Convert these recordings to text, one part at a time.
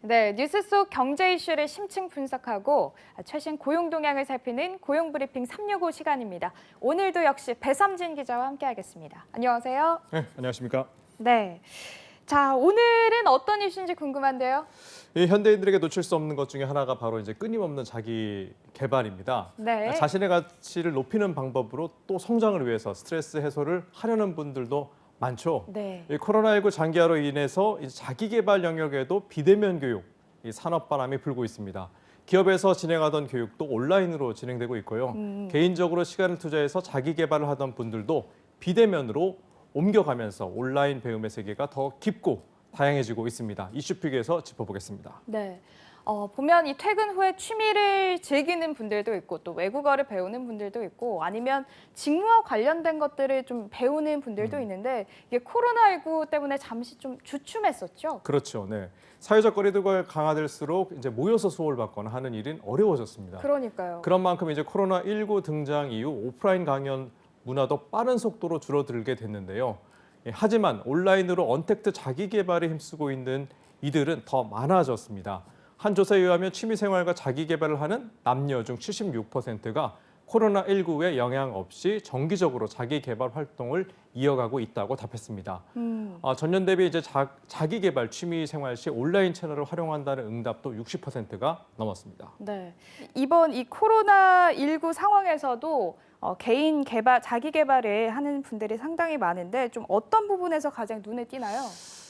네, 뉴스 속 경제 이슈를 심층 분석하고 최신 고용 동향을 살피는 고용브리핑 365 시간입니다. 오늘도 역시 배삼진 기자와 함께하겠습니다. 안녕하세요. 네, 안녕하십니까. 네, 자 오늘은 어떤 이슈인지 궁금한데요. 이 현대인들에게 놓칠 수 없는 것 중에 하나가 바로 이제 끊임없는 자기 개발입니다. 네. 자신의 가치를 높이는 방법으로 또 성장을 위해서 스트레스 해소를 하려는 분들도 많죠. 네. 이 코로나19 장기화로 인해서 이제 자기 개발 영역에도 비대면 교육, 이 산업 바람이 불고 있습니다. 기업에서 진행하던 교육도 온라인으로 진행되고 있고요. 개인적으로 시간을 투자해서 자기 개발을 하던 분들도 비대면으로 옮겨가면서 온라인 배움의 세계가 더 깊고 다양해지고 있습니다. 이슈픽에서 짚어보겠습니다. 네. 보면 이 퇴근 후에 취미를 즐기는 분들도 있고 또 외국어를 배우는 분들도 있고 아니면 직무와 관련된 것들을 좀 배우는 분들도 있는데 이게 코로나19 때문에 잠시 좀 주춤했었죠. 그렇죠. 네. 사회적 거리두기가 강화될수록 이제 모여서 수업을 받거나 하는 일은 어려워졌습니다. 그러니까요. 그런 만큼 이제 코로나19 등장 이후 오프라인 강연 문화도 빠른 속도로 줄어들게 됐는데요. 하지만 온라인으로 언택트 자기 개발에 힘쓰고 있는 이들은 더 많아졌습니다. 한 조사에 의하면 취미생활과 자기 개발을 하는 남녀 중 76%가 코로나19에 영향 없이 정기적으로 자기 개발 활동을 이어가고 있다고 답했습니다. 전년 대비 이제 자기 개발 취미 생활 시 온라인 채널을 활용한다는 응답도 60%가 넘었습니다. 네. 이번 이 코로나19 상황에서도 개인 개발, 자기 개발을 하는 분들이 상당히 많은데 좀 어떤 부분에서 가장 눈에 띄나요?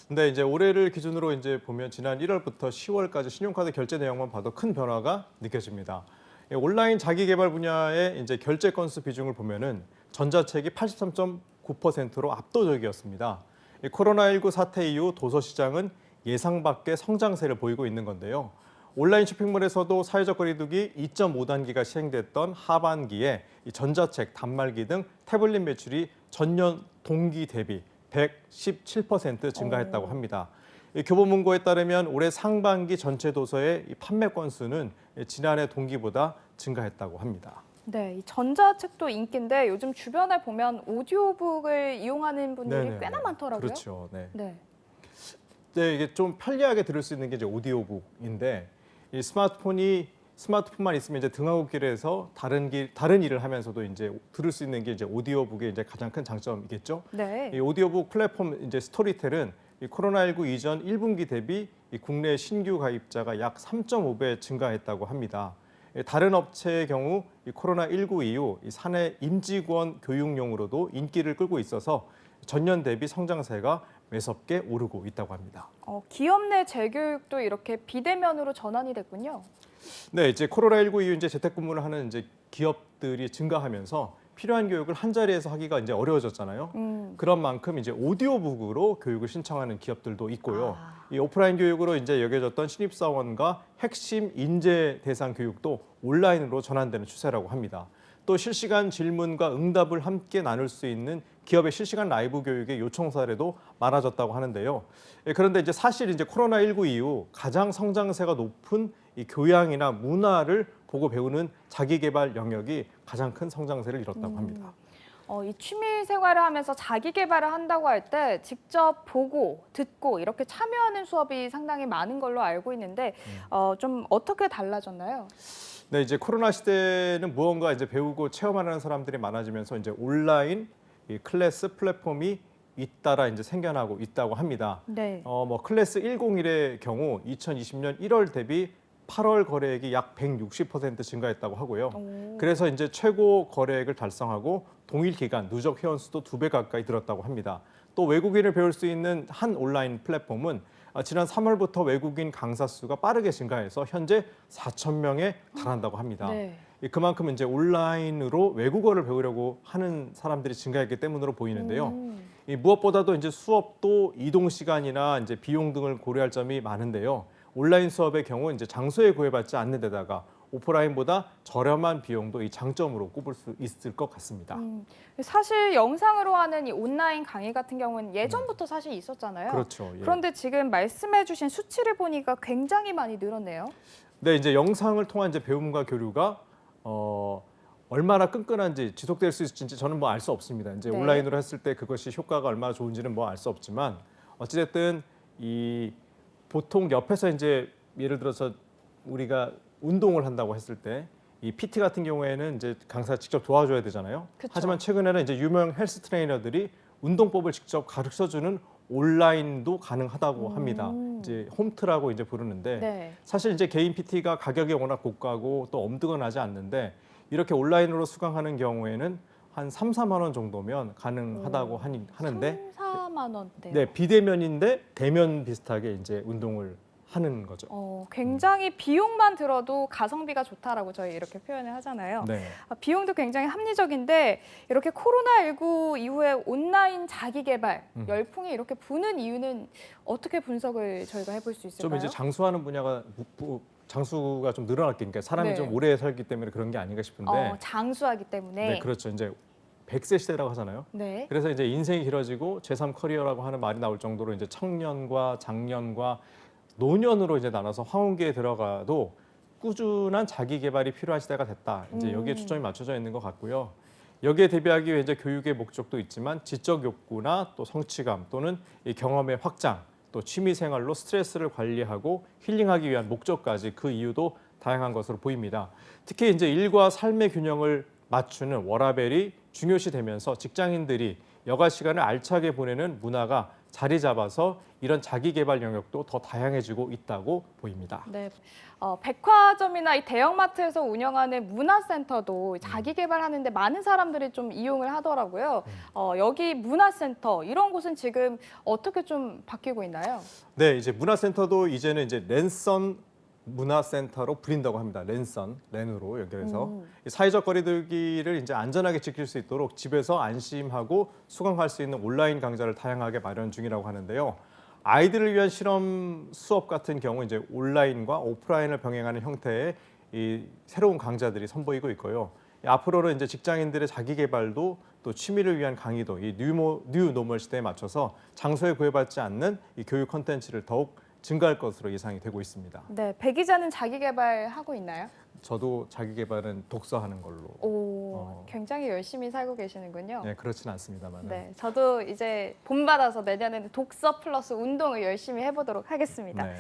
근데 이제 올해를 기준으로 이제 보면 지난 1월부터 10월까지 신용카드 결제 내용만 봐도 큰 변화가 느껴집니다. 온라인 자기 개발 분야의 이제 결제 건수 비중을 보면은 전자책이 83.9%로 압도적이었습니다. 코로나19 사태 이후 도서 시장은 예상 밖의 성장세를 보이고 있는 건데요. 온라인 쇼핑몰에서도 사회적 거리두기 2.5단계가 시행됐던 하반기에 이 전자책, 단말기 등 태블릿 매출이 전년 동기 대비 117% 증가했다고 합니다. 교보문고에 따르면 올해 상반기 전체 도서의 판매 건수는 지난해 동기보다 증가했다고 합니다. 네, 이 전자책도 인기인데 요즘 주변에 보면 오디오북을 이용하는 분들이 네네네. 꽤나 많더라고요. 그렇죠. 네. 네. 네, 이게 좀 편리하게 들을 수 있는 게 이제 오디오북인데 이 스마트폰만 있으면 이제 등하굣길에서 다른 일을 하면서도 이제 들을 수 있는 게 이제 오디오북의 이제 가장 큰 장점이겠죠. 네. 이 오디오북 플랫폼 이제 스토리텔은 이 코로나19 이전 1분기 대비 이 국내 신규 가입자가 약 3.5배 증가했다고 합니다. 다른 업체의 경우 이 코로나19 이후 이 사내 임직원 교육용으로도 인기를 끌고 있어서 전년 대비 성장세가 매섭게 오르고 있다고 합니다. 기업 내 재교육도 이렇게 비대면으로 전환이 됐군요. 네, 이제 코로나19 이후 이제 재택근무를 하는 이제 기업들이 증가하면서 필요한 교육을 한 자리에서 하기가 이제 어려워졌잖아요. 그런 만큼 이제 오디오북으로 교육을 신청하는 기업들도 있고요. 이 오프라인 교육으로 이제 여겨졌던 신입사원과 핵심 인재 대상 교육도 온라인으로 전환되는 추세라고 합니다. 또 실시간 질문과 응답을 함께 나눌 수 있는 기업의 실시간 라이브 교육의 요청 사례도 많아졌다고 하는데요. 그런데 이제 사실 이제 코로나19 이후 가장 성장세가 높은 이 교양이나 문화를 보고 배우는 자기 개발 영역이 가장 큰 성장세를 이뤘다고 합니다. 이 취미 생활을 하면서 자기 개발을 한다고 할 때 직접 보고 듣고 이렇게 참여하는 수업이 상당히 많은 걸로 알고 있는데 좀 어떻게 달라졌나요? 네, 이제 코로나 시대는 무언가 이제 배우고 체험하는 사람들이 많아지면서 이제 온라인 이 클래스 플랫폼이 잇따라 이제 생겨나고 있다고 합니다. 네. 뭐 클래스 101의 경우 2020년 1월 대비 8월 거래액이 약 160% 증가했다고 하고요. 그래서 이제 최고 거래액을 달성하고 동일 기간 누적 회원 수도 2배 가까이 늘었다고 합니다. 또 외국인을 배울 수 있는 한 온라인 플랫폼은 지난 3월부터 외국인 강사 수가 빠르게 증가해서 현재 4,000명에 달한다고 합니다. 네. 그만큼 이제 온라인으로 외국어를 배우려고 하는 사람들이 증가했기 때문으로 보이는데요. 이 무엇보다도 이제 수업도 이동 시간이나 이제 비용 등을 고려할 점이 많은데요. 온라인 수업의 경우 이제 장소에 구애받지 않는 데다가 오프라인보다 저렴한 비용도 이 장점으로 꼽을 수 있을 것 같습니다. 사실 영상으로 하는 이 온라인 강의 같은 경우는 예전부터 사실 있었잖아요. 그렇죠. 예. 그런데 지금 말씀해주신 수치를 보니까 굉장히 많이 늘었네요. 네, 이제 영상을 통한 이제 배움과 교류가 얼마나 끈끈한지 지속될 수 있을지 저는 뭐 알 수 없습니다. 이제 네. 온라인으로 했을 때 그것이 효과가 얼마나 좋은지는 뭐 알 수 없지만 어찌됐든 이 보통 옆에서 이제 예를 들어서 우리가 운동을 한다고 했을 때 이 PT 같은 경우에는 이제 강사가 직접 도와줘야 되잖아요. 그쵸. 하지만 최근에는 이제 유명 헬스 트레이너들이 운동법을 직접 가르쳐주는 온라인도 가능하다고 합니다. 이제 홈트라고 이제 부르는데 네. 사실 이제 개인 PT가 가격이 워낙 고가고 또 엄두가 나지 않는데 이렇게 온라인으로 수강하는 경우에는 한 3, 4만 원 정도면 가능하다고 하는데 3, 4만 원대. 네, 비대면인데 대면 비슷하게 이제 운동을 하는 거죠. 굉장히 비용만 들어도 가성비가 좋다라고 저희 이렇게 표현을 하잖아요. 네. 비용도 굉장히 합리적인데 이렇게 코로나19 이후에 온라인 자기 개발 열풍이 이렇게 부는 이유는 어떻게 분석을 저희가 해볼 수 있을까요? 좀 이제 장수하는 분야가 장수가 좀 늘어났기 그러니까 사람이 네. 좀 오래 살기 때문에 그런 게 아닌가 싶은데 장수하기 때문에. 네, 그렇죠. 이제 100세 시대라고 하잖아요. 네. 그래서 이제 인생이 길어지고 제3 커리어라고 하는 말이 나올 정도로 이제 청년과 장년과 노년으로 이제 나눠서 황혼기에 들어가도 꾸준한 자기 개발이 필요한 시대가 됐다. 이제 여기에 초점이 맞춰져 있는 것 같고요. 여기에 대비하기 위해 이제 교육의 목적도 있지만 지적 욕구나 또 성취감 또는 이 경험의 확장 또 취미 생활로 스트레스를 관리하고 힐링하기 위한 목적까지 그 이유도 다양한 것으로 보입니다. 특히 이제 일과 삶의 균형을 맞추는 워라밸이 중요시 되면서 직장인들이 여가 시간을 알차게 보내는 문화가 자리 잡아서 이런 자기 개발 영역도 더 다양해지고 있다고 보입니다. 네. 백화점이나 이 대형마트에서 운영하는 문화센터도 자기 개발하는데 많은 사람들이 좀 이용을 하더라고요. 여기 문화센터 이런 곳은 지금 어떻게 좀 바뀌고 있나요? 네, 이제 문화센터도 이제는 이제 랜선 문화센터로 불린다고 합니다. 랜으로 연결해서 이 사회적 거리두기를 이제 안전하게 지킬 수 있도록 집에서 안심하고 수강할 수 있는 온라인 강좌를 다양하게 마련 중이라고 하는데요. 아이들을 위한 실험 수업 같은 경우 이제 온라인과 오프라인을 병행하는 형태의 이 새로운 강좌들이 선보이고 있고요. 앞으로는 이제 직장인들의 자기 개발도 또 취미를 위한 강의도 이 뉴 노멀 시대에 맞춰서 장소에 구애받지 않는 이 교육 콘텐츠를 더욱 증가할 것으로 예상이 되고 있습니다. 네, 배 기자는 자기 개발하고 있나요? 저도 자기 개발은 독서하는 걸로. 굉장히 열심히 살고 계시는군요. 네, 그렇지는 않습니다만. 네, 저도 이제 본 받아서 내년에는 독서 플러스 운동을 열심히 해보도록 하겠습니다. 네.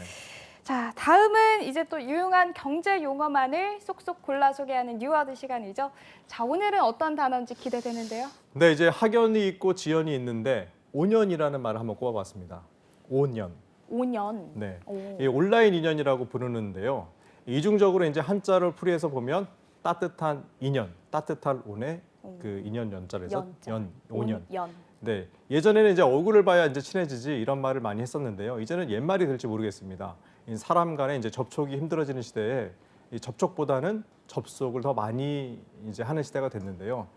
자, 다음은 이제 또 유용한 경제 용어만을 쏙쏙 골라 소개하는 뉴워드 시간이죠. 자, 오늘은 어떤 단어인지 기대되는데요. 네, 이제 학연이 있고 지연이 있는데 5년이라는 말을 한번 꼽아봤습니다. 5년. 5년. 네, 오. 이 온라인 인연이라고 부르는데요. 이중적으로 이제 한자를 풀이해서 보면 따뜻한 인연, 따뜻한 온의 그 인연 연자에서 연, 5년. 연. 네, 예전에는 이제 얼굴을 봐야 이제 친해지지 이런 말을 많이 했었는데요. 이제는 옛말이 될지 모르겠습니다. 이 사람 간의 이제 접촉이 힘들어지는 시대에 이 접촉보다는 접속을 더 많이 이제 하는 시대가 됐는데요.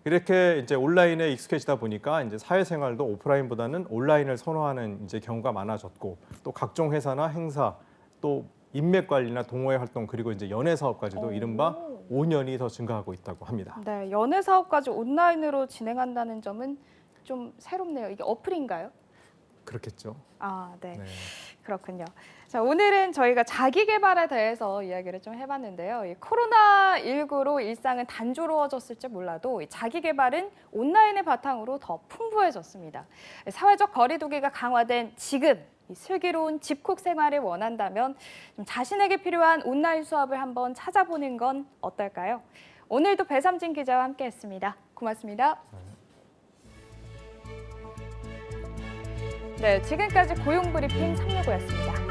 이렇게 이제 온라인에 익숙해지다 보니까 이제 사회생활도 오프라인보다는 온라인을 선호하는 이제 경우가 많아졌고 또 각종 회사나 행사 또 인맥 관리나 동호회 활동 그리고 이제 연애 사업까지도 이른바 5년이 더 증가하고 있다고 합니다. 네, 연애 사업까지 온라인으로 진행한다는 점은 좀 새롭네요. 이게 어플인가요? 그렇겠죠. 아, 네. 네. 그렇군요. 자, 오늘은 저희가 자기 개발에 대해서 이야기를 좀 해봤는데요. 이 코로나19로 일상은 단조로워졌을지 몰라도 이 자기 개발은 온라인을 바탕으로 더 풍부해졌습니다. 사회적 거리두기가 강화된 지금 이 슬기로운 집콕 생활을 원한다면 좀 자신에게 필요한 온라인 수업을 한번 찾아보는 건 어떨까요? 오늘도 배삼진 기자와 함께했습니다. 고맙습니다. 네, 지금까지 고용브리핑 365였습니다.